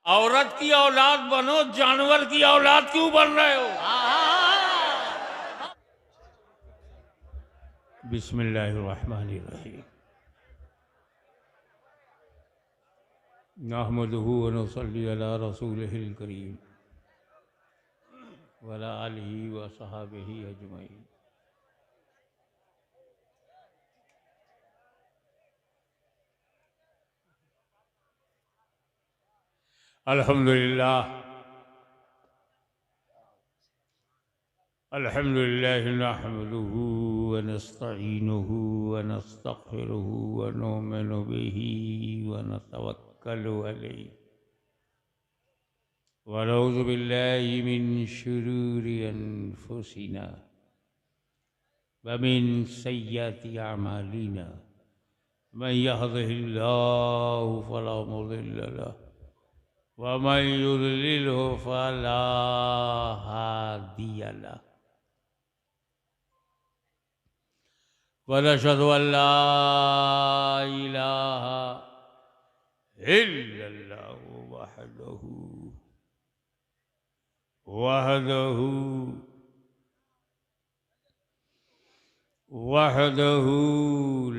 औरत की औलाद बनो, जानवर की औलाद क्यों बन रहे हो? बिस्मिल्लाहिर्रहमानिर्रहीम। नहमदुहु व नुसल्ली अला रसूलिहिल करीम व अला आलिहि व सहाबिहि अजमईन। अल्हम्दुलिल्लाह अल्हम्दुलिल्लाह नहमदुहु व नस्तईनुहु व नस्तगफिरुहु व नुमिनु बिही व नतवक्कलु अलैहि व नऊज़ु बिल्लाहि मिन शुरूरि अनफुसिना व मिन सय्यिआति अमालिना। मन यहदिहिल्लाहु फला मुदिल्ल लहु व मन युद्लिलहु फला हादिय लहु। व नशहदु अल्ला इलाहा इल्लल्लाहु वहदहु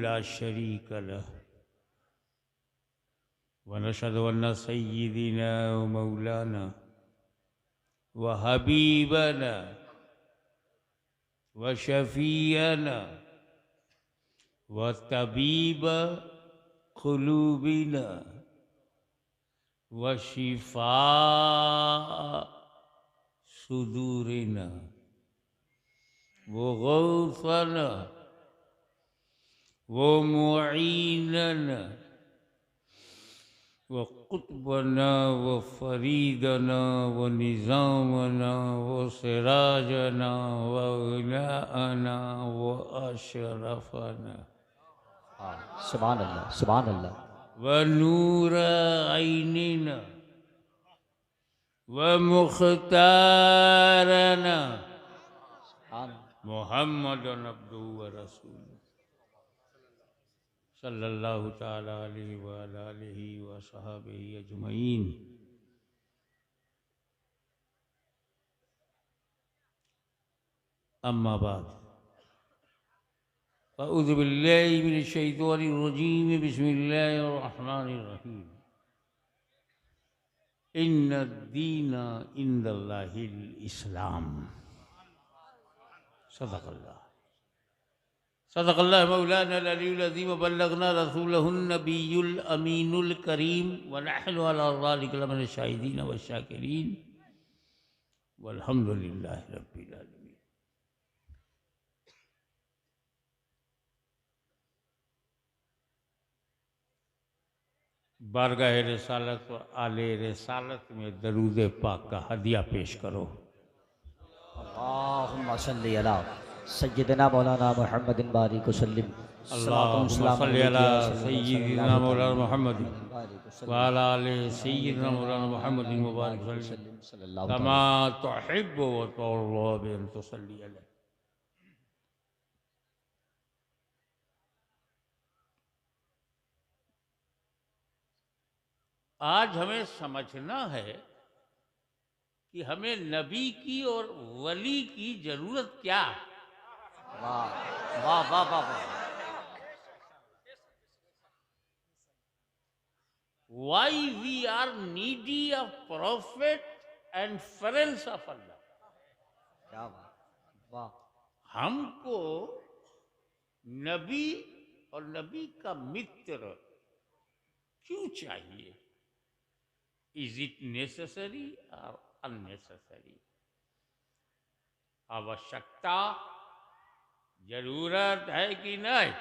ला शरीक लहु व नशहदु अन्न सय्यिदिना व मौलाना व हबीबना व शफीअना व तबीब क़ुलूबिना व शिफा सुदूरिना वो गौसना वो मुईनना वो कुतुबना वो फरीदना वो निज़ामना वो सिराजना वो उलाअना वो अशरफना सुभान अल्लाह सुभान अल्लाह। व नूर ऐनिना व मुख्तारना मुहम्मदन अब्दुहु व रसूलुहु सल्लल्लाहु ताला अलैहि व अला आलिहि व सहाबिहि अजमईन। अम्मा बाद अऊज़ु बिल्लाहि मिनश शैतानिर रजीम। बिस्मिल्लाहिर रहमानिर रहीम। इन्नद दीना इंदल्लाहिल इस्लाम। सदक़ल्लाह सदक़ल्लाह मौलाना अल-अलीयुल अज़ीम व बल्लगना रसूलहुन नबियुल अमीनुल करीम व नहनु अला ज़ालिका लमिन शाहिदीन व शाकिरीन वल्हम्दुलिल्लाहि रब्बिल आलमीन। बारगाह रिसालत व आले रिसालत में दरूद पाक का हदिया पेश करो। अल्लाहुम्मा सल्ली अला सय्यिदना मौलाना मुहम्मदिन बारिक वसल्लिम। अल्लाहुम्मा सल्ली अला सय्यिदिना मौलाना मुहम्मद व अला आलि सय्यिदिना मौलाना मुहम्मदिन व बारिक वसल्लिम कमा तुहिब्बु व तुर्ज़ा बि अन तुसल्ली अलैहि। आज हमें समझना है कि हमें नबी की और वली की जरूरत क्या है। वाह वाह वाह वाह वाह। Why we are needy of prophet and friends of Allah। क्या बात वाह। हमको नबी और नबी का मित्र क्यों चाहिए? इज इट नेसेसरी और अननेसेसरी? आवश्यकता, जरूरत है कि नहीं?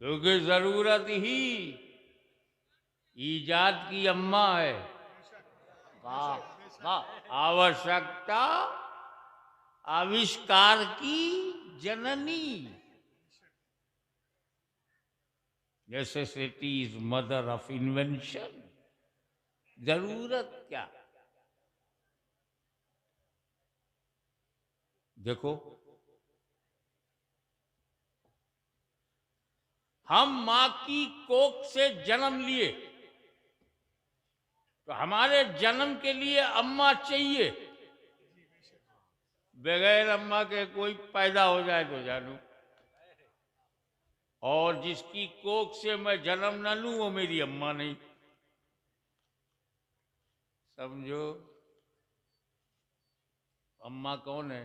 क्योंकि जरूरत ही ईजाद की अम्मा है। वाह वाह। आवश्यकता आविष्कार की जननी। Necessity is mother of invention. जरूरत क्या? देखो, हम मां की कोख से जन्म लिए, तो हमारे जन्म के लिए अम्मा चाहिए, बगैर अम्मा के कोई पैदा हो जाए तो जानू, और जिसकी कोख से मैं जन्म न लूं वो मेरी अम्मा नहीं, समझो। अम्मा कौन है?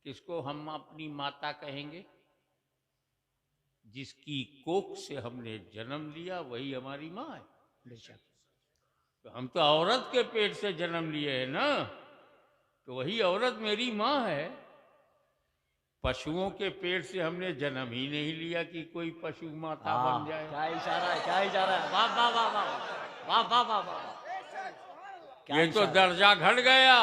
किसको हम अपनी माता कहेंगे? जिसकी कोख से हमने जन्म लिया वही हमारी माँ है। बेशक। तो हम तो औरत के पेट से जन्म लिए हैं ना, तो वही औरत मेरी माँ है। पशुओं के पेट से हमने जन्म ही नहीं लिया कि कोई पशु माता बन जाए। क्या इशारा है, क्या इशारा है, वाह वाह वाह वाह वाह वाह वाह वाह। ये तो दर्जा घट गया।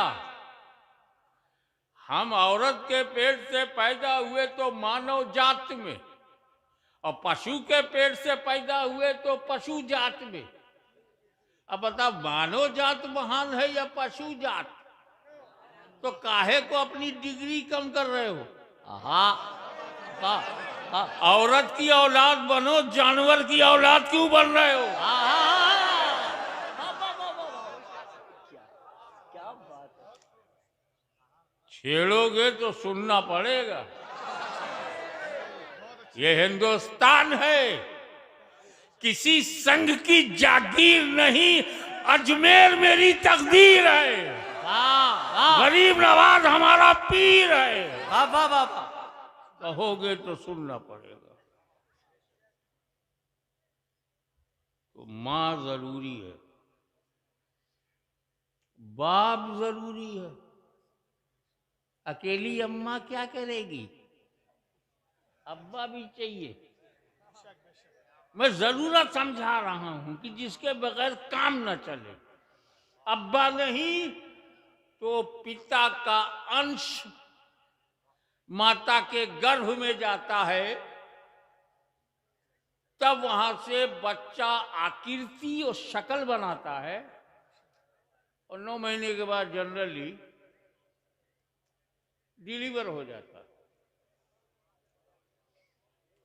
हम औरत के पेट से पैदा हुए तो मानव जात में, और पशु के पेट से पैदा हुए तो पशु जात में। अब बता, मानव जात महान है या पशु जात? तो काहे को अपनी डिग्री कम कर रहे हो? औरत की औलाद बनो, जानवर की औलाद क्यों बन रहे हो? क्या बात है। छेड़ोगे तो सुनना पड़ेगा। ये हिंदुस्तान है, किसी संघ की जागीर नहीं, अजमेर मेरी तकदीर है। गरीब नवाज हमारा पीर है। वाह वाह वाह वाह। कहोगे तो सुनना पड़ेगा। तो माँ जरूरी है, बाप जरूरी है। अकेली अम्मा क्या करेगी? अब्बा भी चाहिए। मैं जरूरत समझा रहा हूं कि जिसके बगैर काम न चले। अब्बा नहीं तो पिता का अंश माता के गर्भ में जाता है, तब वहां से बच्चा आकृति और शक्ल बनाता है, और 9 महीने के बाद जनरली डिलीवर हो जाता है।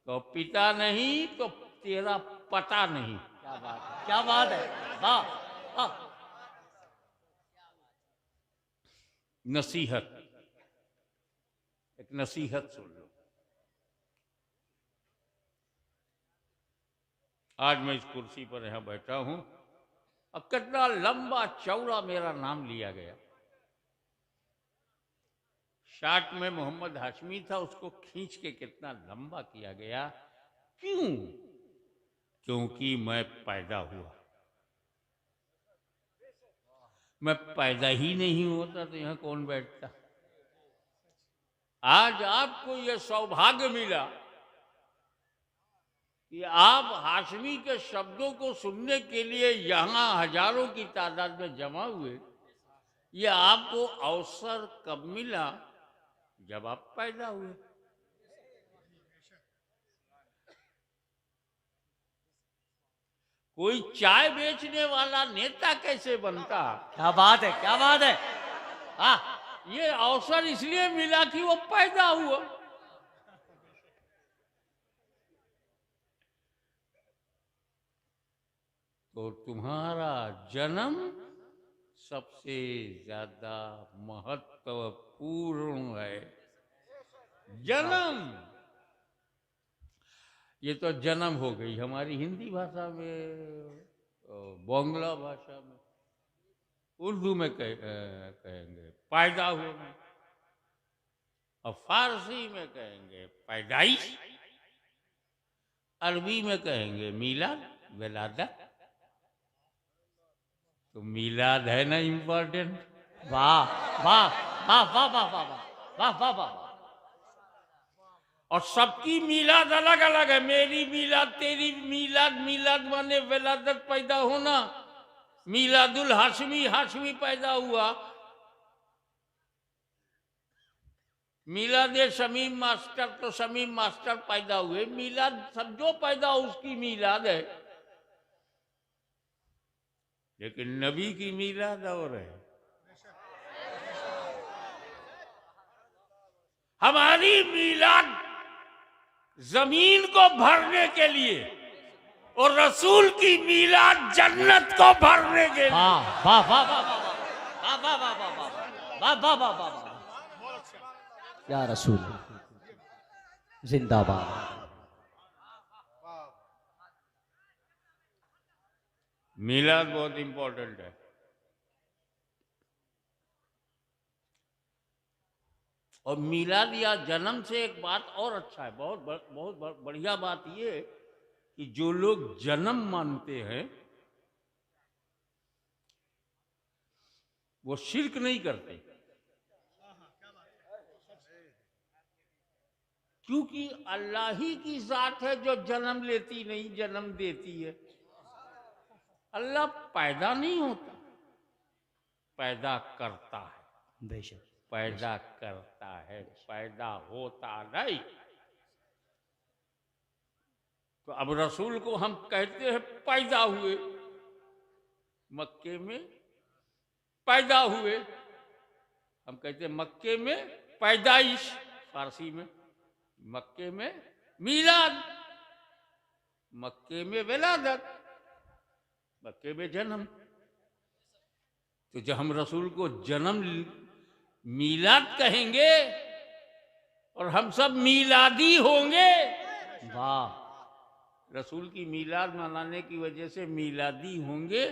तो पिता नहीं तो तेरा पता नहीं। क्या बात है, क्या बात है, वाह वाह। नसीहत, एक नसीहत सुन लो। आज मैं इस कुर्सी पर यहां बैठा हूं, अब कितना लंबा चौड़ा मेरा नाम लिया गया। शार्ट में मोहम्मद हाशमी था, उसको खींच के कितना लंबा किया गया। क्यों? क्योंकि मैं पैदा हुआ। मैं पैदा ही नहीं होता तो यहां कौन बैठता? आज आपको यह सौभाग्य मिला कि आप हाशमी के शब्दों को सुनने के लिए यहां हजारों की तादाद में जमा हुए। यह आपको अवसर कब मिला? जब आप पैदा हुए। कोई चाय बेचने वाला नेता कैसे बनता? क्या बात है, क्या बात है। ये अवसर इसलिए मिला कि वो पैदा हुआ। तो तुम्हारा जन्म सबसे ज्यादा महत्वपूर्ण है। जन्म, ये तो जन्म हो गई हमारी हिंदी भाषा में, बांग्ला भाषा में, उर्दू में कहेंगे पैदा होना, और फारसी में कहेंगे पैदाइश, अरबी में कहेंगे मिलाद, विलादत। तो मिलाद है ना इम्पोर्टेंट? वाह वाह वाह वाह वाह वाह वाह वाह वाह। और सबकी मिलाद अलग अलग है। मेरी मिलाद, तेरी मिलाद, मिलाद माने विलादत, पैदा होना। मिलादुल हाशमी, हाशमी पैदा हुआ। मिलाद शमीम मास्टर, तो शमीम मास्टर पैदा हुए। मिलाद सब जो पैदा उसकी मिलाद है, लेकिन नबी की मिलाद और है। हमारी मिलाद जमीन को भरने के लिए, और रसूल की मीलाद जन्नत को भरने के लिए। वाह वाह वाह वाह वाह वाह वाह वाह वाह वाह वाह वाह वाह वाह। या रसूल जिंदाबाद। मीलाद बहुत इंपॉर्टेंट है। और मीलाद या जन्म से एक बात और अच्छा है, बहुत बढ़िया बात ये है कि जो लोग जन्म मानते हैं वो शिर्क नहीं करते, क्योंकि अल्लाह ही की जात है जो जन्म लेती नहीं जन्म देती है। अल्लाह पैदा नहीं होता, पैदा करता है। बेशक पैदा करता है, पैदा होता नहीं। तो अब रसूल को हम कहते हैं पैदा हुए, मक्के में पैदा हुए। हम कहते हैं मक्के में पैदाइश, फारसी में मक्के में मीलाद, मक्के में विलादत, मक्के में जन्म। तो जब हम रसूल को जन्म मीलाद कहेंगे और हम सब मीलादी होंगे। वाह। रसूल की मीलाद मनाने की वजह से मीलादी होंगे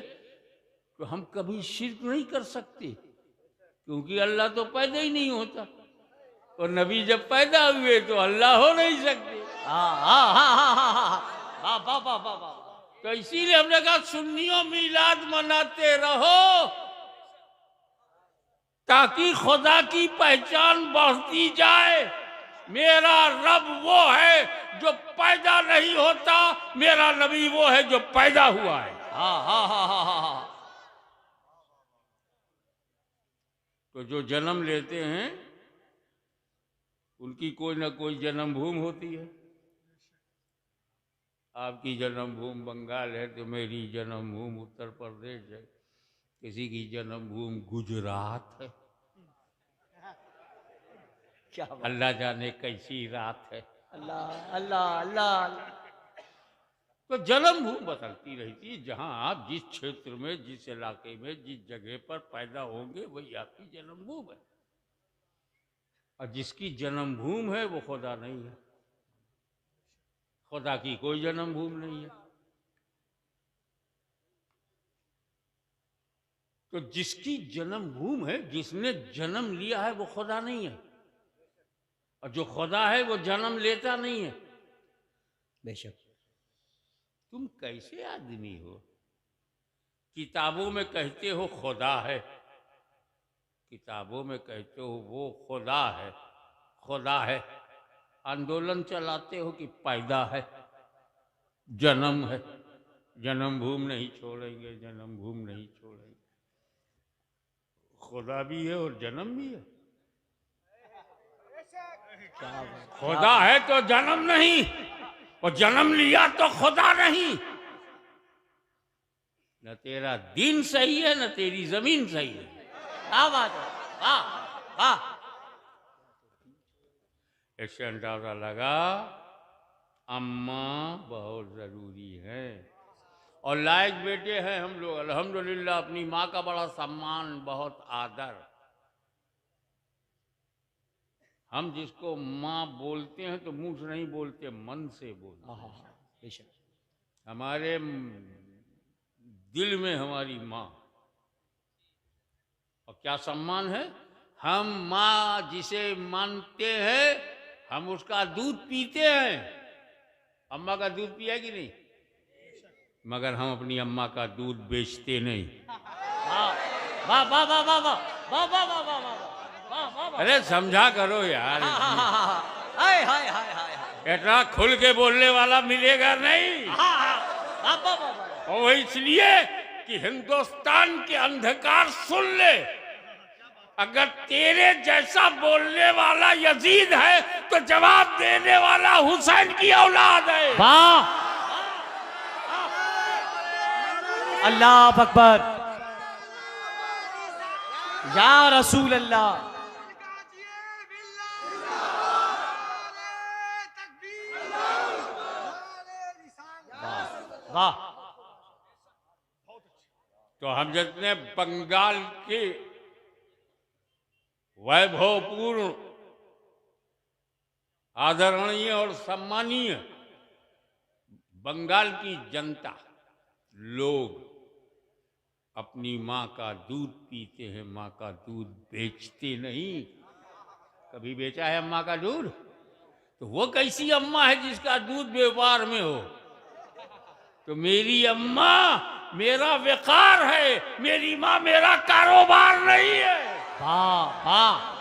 तो हम कभी शिर्क नहीं कर सकते, क्योंकि अल्लाह तो पैदा ही नहीं होता और नबी जब पैदा हुए तो अल्लाह हो नहीं सकते। तो इसीलिए हमने कहा सुन्नियों मीलाद मनाते रहो ताकि खुदा की पहचान बढ़ती जाए। मेरा रब वो है जो पैदा नहीं होता, मेरा नबी वो है जो पैदा हुआ है। तो जो जन्म लेते हैं उनकी कोई ना कोई जन्मभूमि होती है। आपकी जन्मभूमि बंगाल है तो मेरी जन्मभूमि उत्तर प्रदेश है, किसी की जन्मभूमि गुजरात है। क्या अल्लाह जाने कैसी रात है। अल्लाह अल्लाह अल्लाह। तो जन्मभूमि बदलती रहती है। जहां आप जिस क्षेत्र में, जिस इलाके में, जिस जगह पर पैदा होंगे वही आपकी जन्मभूमि है। और जिसकी जन्मभूमि है वो खुदा नहीं है। खुदा की कोई जन्मभूमि नहीं है। तो जिसकी जन्मभूमि है, जिसने जन्म लिया है वो खुदा नहीं है, और जो खुदा है वो जन्म लेता नहीं है। बेशक। तुम कैसे आदमी हो? किताबों में कहते हो खुदा है, किताबों में कहते हो वो खुदा है, खुदा है। आंदोलन चलाते हो कि पैदा है, जन्म है, जन्मभूमि नहीं छोड़ेंगे, जन्मभूमि नहीं छोड़ेंगे। खुदा भी है और जन्म भी है। खुदा है तो जन्म नहीं, और जन्म लिया तो खुदा नहीं। न तेरा दीन सही है न तेरी जमीन सही है। क्या बात है, वाह वाह। इससे अंदाजा लगा अम्मा बहुत जरूरी है और लायक बेटे हैं हम लोग। अल्हम्दुलिल्लाह अपनी माँ का बड़ा सम्मान, बहुत आदर। हम जिसको माँ बोलते हैं तो मुंह से नहीं बोलते, मन से बोलते हैं। बेशक। हमारे दिल में हमारी माँ, और क्या सम्मान है। हम माँ जिसे मानते हैं हम उसका दूध पीते हैं। अम्मा का दूध पिया कि नहीं? मगर हम अपनी अम्मा का दूध बेचते नहीं। वाह वाह वाह वाह वाह वाह वाह वाह वाह वाह। अरे समझा करो यार, हाय हाय हाय हाय। इतना खुल के बोलने वाला मिलेगा नहीं। और वो इसलिए कि हिंदुस्तान के अंधकार सुन ले, अगर तेरे जैसा बोलने वाला यजीद है तो जवाब देने वाला हुसैन की औलाद है। वाह। अल्लाह अकबर। या रसूल अल्लाह। वाह। तो हम जितने बंगाल के वैभवपूर्ण, आदरणीय और सम्मानीय बंगाल की जनता लोग अपनी माँ का दूध पीते हैं, माँ का दूध बेचते नहीं। कभी बेचा है अम्मा का दूध? तो वो कैसी अम्मा है जिसका दूध व्यापार में हो? तो मेरी अम्मा मेरा व्यापार है, मेरी माँ मेरा कारोबार नहीं है। वाह वाह।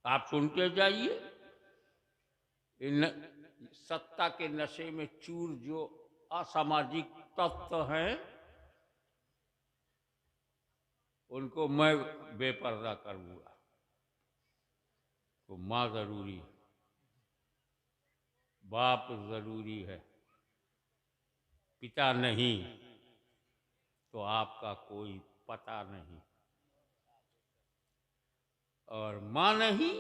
आप सुनते जाइए, इन सत्ता के नशे में चूर जो असामाजिक तत्व हैं, उनको मैं बेपर्दा करूंगा। तो माँ जरूरी है, बाप जरूरी है, पिता नहीं तो आपका कोई पता नहीं, और माँ नहीं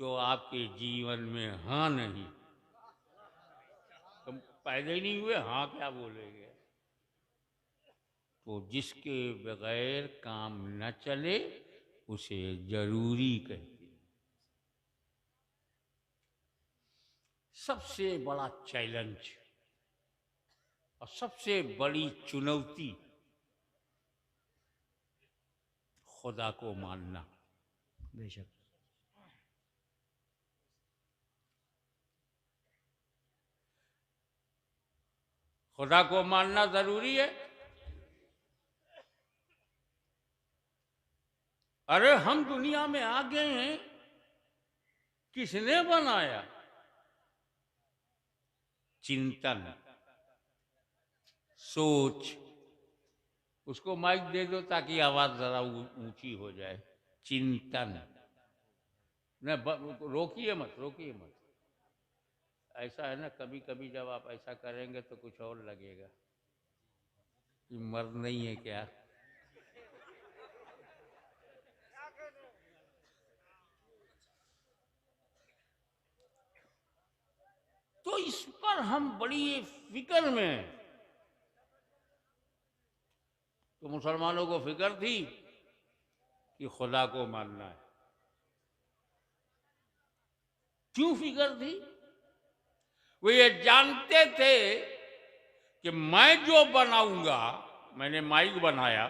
तो आपके जीवन में हाँ नहीं। तुम पैदा ही नहीं हुए, हाँ क्या बोलेंगे? तो जिसके बगैर काम न चले उसे जरूरी कहते हैं। सबसे बड़ा चैलेंज और सबसे बड़ी चुनौती खुदा को मानना। बेशक। खुदा को मानना जरूरी है। अरे हम दुनिया में आ गए हैं, किसने बनाया? चिंतन, सोच। उसको माइक दे दो ताकि आवाज जरा ऊंची हो जाए। चिंतन न, रोकिए मत, रोकिए मत। ऐसा है ना, कभी कभी जब आप ऐसा करेंगे तो कुछ और लगेगा कि मर्द नहीं है क्या। तो इस पर हम बड़ी फिक्र में हैं। तो मुसलमानों को फिक्र थी कि खुदा को मानना है। क्यों फिक्र थी? वो ये जानते थे कि मैं जो बनाऊंगा, मैंने माइक बनाया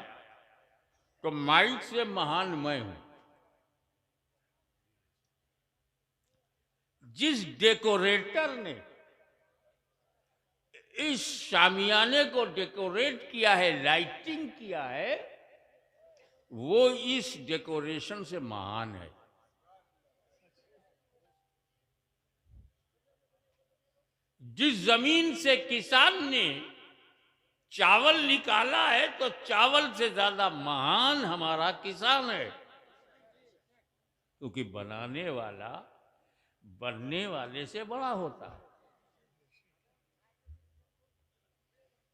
तो माइक से महान मैं हूं। जिस डेकोरेटर ने इस शामियाने को डेकोरेट किया है, लाइटिंग किया है, वो इस डेकोरेशन से महान है। जिस जमीन से किसान ने चावल निकाला है, तो चावल से ज्यादा महान हमारा किसान है, क्योंकि बनाने वाला बनने वाले से बड़ा होता है।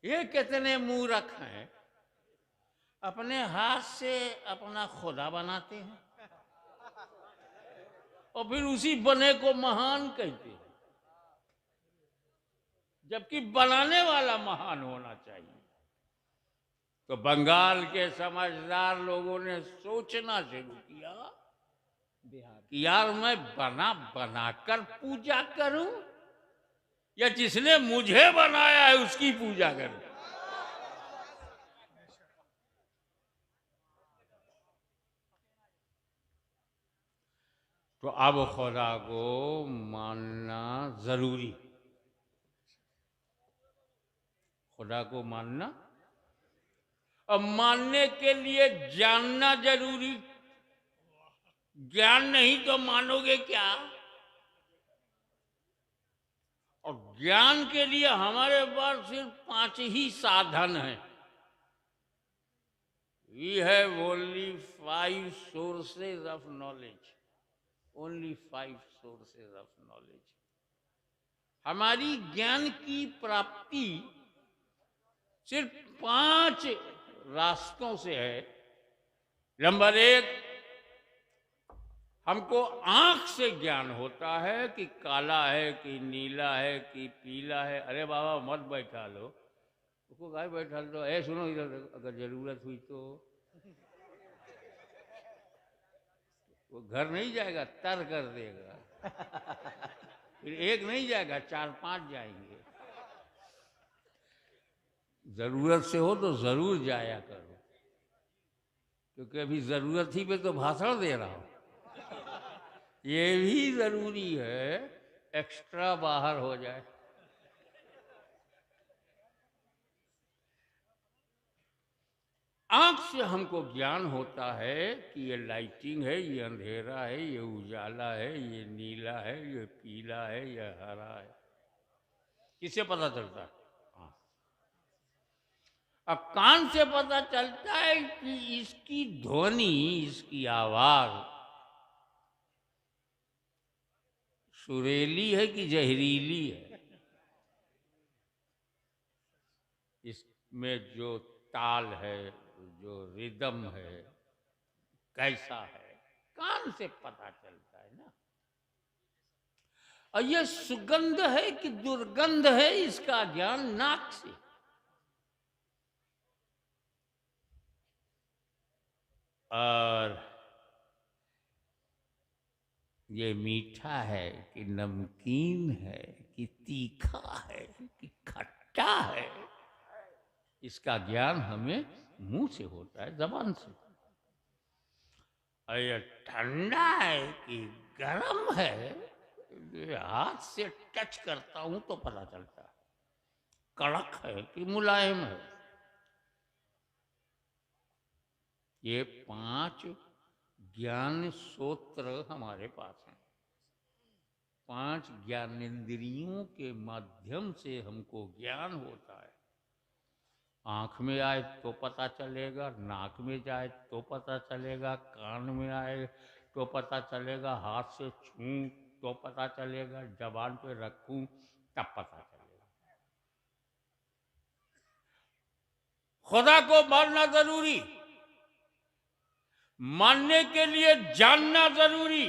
ये कितने मूर्ख हैं, अपने हाथ से अपना खुदा बनाते हैं और फिर उसी बने को महान कहते हैं, जबकि बनाने वाला महान होना चाहिए। तो बंगाल के समझदार लोगों ने सोचना शुरू किया कि यार मैं बना बनाकर पूजा करूं या जिसने मुझे बनाया है उसकी पूजा करूं। तो अब खुदा को मानना जरूरी, खुदा को मानना। अब मानने के लिए जानना जरूरी। ज्ञान नहीं तो मानोगे क्या? और ज्ञान के लिए हमारे पास सिर्फ 5 ही साधन हैं। We have only 5 sources of knowledge. Only 5 sources of knowledge. हमारी ज्ञान की प्राप्ति सिर्फ 5 रास्तों से है। नंबर 1, हमको आंख से ज्ञान होता है कि काला है कि नीला है कि पीला है। अरे बाबा मत बैठा लो, उसको गाय बैठा लो। ए सुनो इधर देखो, अगर जरूरत हुई तो वो घर नहीं जाएगा, तर कर देगा। फिर एक नहीं जाएगा, 4-5 जाएंगे। जरूरत से हो तो जरूर जाया करो, क्योंकि अभी जरूरत ही पे तो भाषण दे रहा हूं। ये भी जरूरी है, एक्स्ट्रा बाहर हो जाए। आंख से हमको ज्ञान होता है कि ये लाइटिंग है, ये अंधेरा है, ये उजाला है, ये नीला है, ये पीला है, ये हरा है। किससे पता चलता है? हाँ। अब कान से पता चलता है कि इसकी ध्वनि, इसकी आवाज सुरीली है कि जहरीली है, इसमें जो ताल है, जो रिदम है, कैसा है, कान से पता चलता है ना। और ये सुगंध है कि दुर्गंध है, इसका ज्ञान नाक से। और ये मीठा है कि नमकीन है कि तीखा है कि खट्टा है, इसका ज्ञान हमें मुंह से होता है, जबान से। और ये ठंडा है कि गर्म है, हाथ से टच करता हूं तो पता चलता है। कड़क है कि मुलायम है। ये 5 ज्ञान सूत्र हमारे पास हैं। 5 ज्ञानेंद्रियों के माध्यम से हमको ज्ञान होता है। आँख में आए तो पता चलेगा, नाक में जाए तो पता चलेगा, कान में आए तो पता चलेगा, हाथ से छूं तो पता चलेगा, जबान पे रखूं तब पता चलेगा। खुदा को मानना जरूरी, मानने के लिए जानना जरूरी,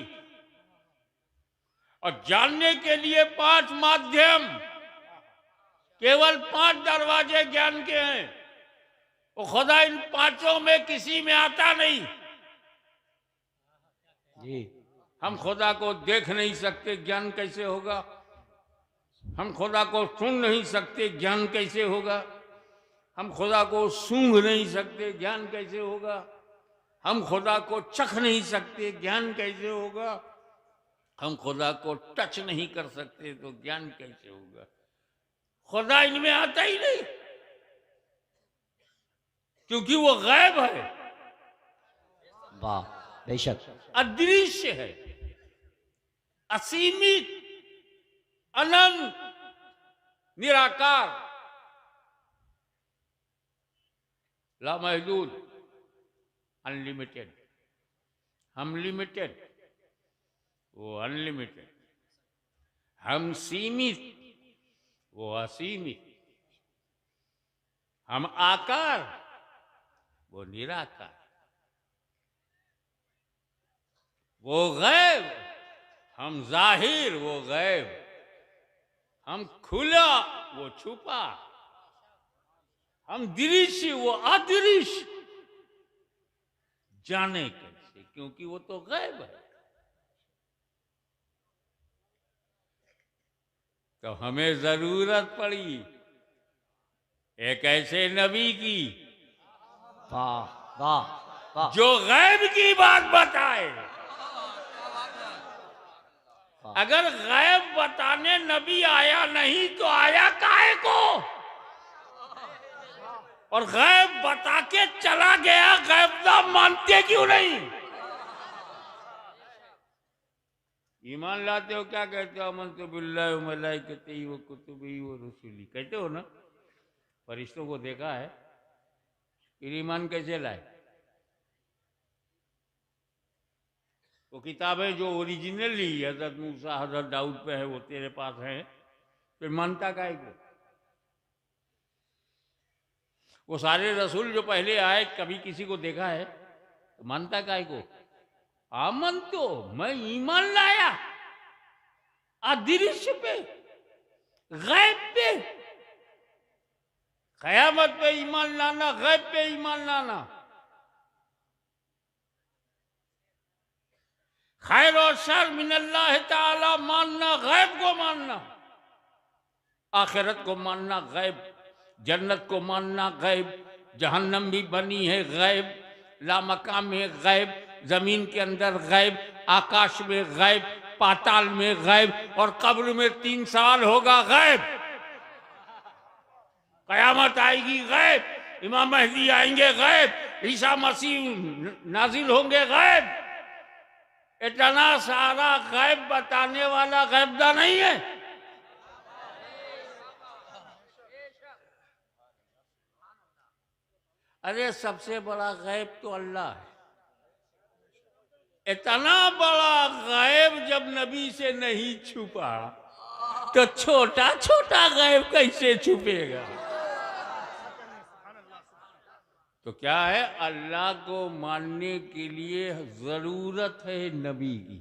और जानने के लिए 5 माध्यम, केवल 5 दरवाजे ज्ञान के हैं। वो खुदा इन 5 में किसी में आता नहीं जी। हम खुदा को देख नहीं सकते, ज्ञान कैसे होगा? हम खुदा को सुन नहीं सकते, ज्ञान कैसे होगा? हम खुदा को सूंघ नहीं सकते, ज्ञान कैसे होगा? हम खुदा को चख नहीं सकते, ज्ञान कैसे होगा? हम खुदा को टच नहीं कर सकते तो ज्ञान कैसे होगा? खुदा इनमें आता ही नहीं, क्योंकि वो गायब है, वाह, बेशक, अदृश्य है, असीमित, अनंत, निराकार, लामहदूद, अनलिमिटेड। हम लिमिटेड, वो अनलिमिटेड। हम सीमित, वो असीमित। हम आकार, वो निराकार। वो गैब, हम जाहिर, वो गैब। हम खुला, वो छुपा। हम दृश्य, वो अदृश्य। जाने कैसे? क्योंकि वो तो गैब है। तो हमें जरूरत पड़ी एक ऐसे नबी की, वाह वाह वाह, जो गैब की बात बताए। अगर गैब बताने नबी आया नहीं तो आया काहे को? और गैब बता के चला गया, गैब ना मानते क्यों नहीं? ईमान लाते हो, क्या कहते हो? आमन्तु बिल्लाहि व मलाइकतिही व कुतुबिही व रुसुलिही, कहते हो ना? फरिश्तों को देखा है, फिर ईमान कैसे लाए? वो किताबें जो ओरिजिनली हजरत मूसा, हजरत दाऊद पे है, वो तेरे पास है, फिर मानता काहे को? वो सारे रसूल जो पहले आए, कभी किसी को देखा है तो मानता काहे को? आमन तो मैं ईमान लाया अदृश्य पे, गैब पे। कयामत पे ईमान लाना, गैब पे ईमान लाना। खैर और शर मिनल्लाह ताला मानना, गैब को मानना, आखिरत को मानना गैब, जन्नत को मानना गैब, जहन्नम भी बनी है गैब, लामकाम में गैब, जमीन के अंदर गैब, आकाश में गैब, पाताल में गैब, और कब्र में 3 सवाल होगा गैब। कयामत आएगी गैब, इमाम महदी आएंगे गैब, ईसा मसीह नाजिल होंगे गैब। इतना सारा गैब बताने वाला गैबदा नहीं है। अरे सबसे बड़ा गैब तो अल्लाह है। इतना बड़ा गैब जब नबी से नहीं छुपा तो छोटा छोटा गैब कैसे छुपेगा? तो क्या है, अल्लाह को मानने के लिए जरूरत है नबी की।